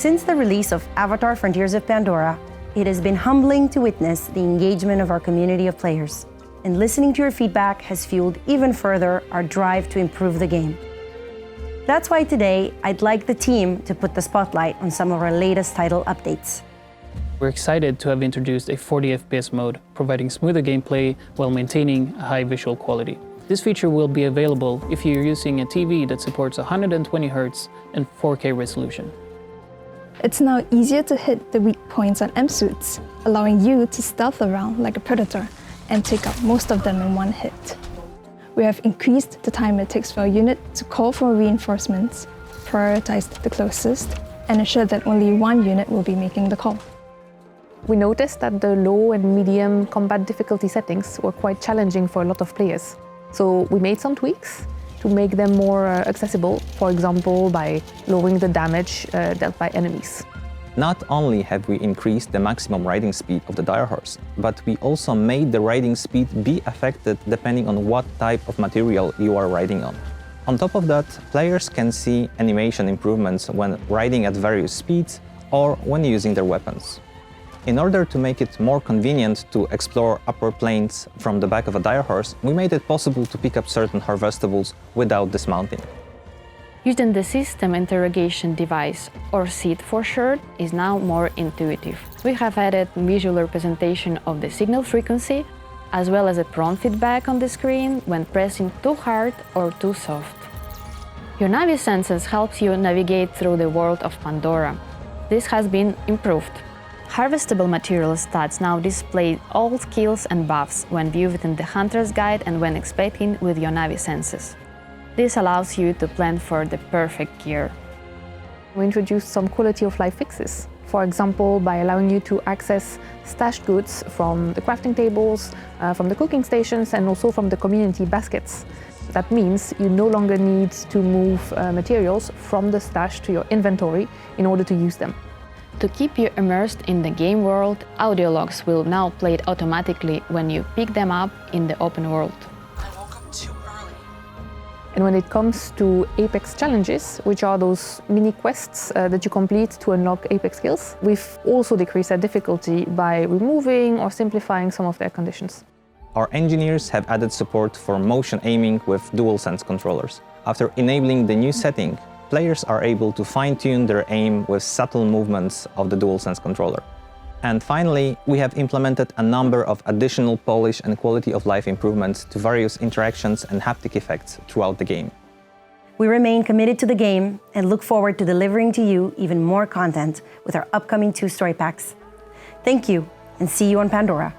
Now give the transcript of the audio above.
Since the release of Avatar: Frontiers of Pandora, it has been humbling to witness the engagement of our community of players. And listening to your feedback has fueled even further our drive to improve the game. That's why today, I'd like the team to put the spotlight on some of our latest title updates. We're excited to have introduced a 40 FPS mode, providing smoother gameplay while maintaining a high visual quality. This feature will be available if you're using a TV that supports 120 Hz and 4K resolution. It's now easier to hit the weak points on M-suits, allowing you to stealth around like a predator and take out most of them in one hit. We have increased the time it takes for a unit to call for reinforcements, prioritized the closest, and ensured that only one unit will be making the call. We noticed that the low and medium combat difficulty settings were quite challenging for a lot of players. So we made some tweaks to make them more accessible, for example, by lowering the damage dealt by enemies. Not only have we increased the maximum riding speed of the direhorse, but we also made the riding speed be affected depending on what type of material you are riding on. On top of that, players can see animation improvements when riding at various speeds or when using their weapons. In order to make it more convenient to explore upper planes from the back of a direhorse, we made it possible to pick up certain harvestables without dismounting. Using the system interrogation device, or SID for short, is now more intuitive. We have added visual representation of the signal frequency, as well as a prompt feedback on the screen when pressing too hard or too soft. Your Navi senses helps you navigate through the world of Pandora. This has been improved. Harvestable material stats now display all skills and buffs when viewed within the Hunter's Guide and when expecting with your Navi senses. This allows you to plan for the perfect gear. We introduced some quality of life fixes, for example, by allowing you to access stashed goods from the crafting tables, from the cooking stations, and also from the community baskets. That means you no longer need to move materials from the stash to your inventory in order to use them. To keep you immersed in the game world, audio logs will now play automatically when you pick them up in the open world. And when it comes to Apex challenges, which are those mini quests that you complete to unlock Apex skills, we've also decreased their difficulty by removing or simplifying some of their conditions. Our engineers have added support for motion aiming with DualSense controllers. After enabling the new setting, players are able to fine-tune their aim with subtle movements of the DualSense controller. And finally, we have implemented a number of additional polish and quality of life improvements to various interactions and haptic effects throughout the game. We remain committed to the game and look forward to delivering to you even more content with our upcoming 2 story packs. Thank you, and see you on Pandora.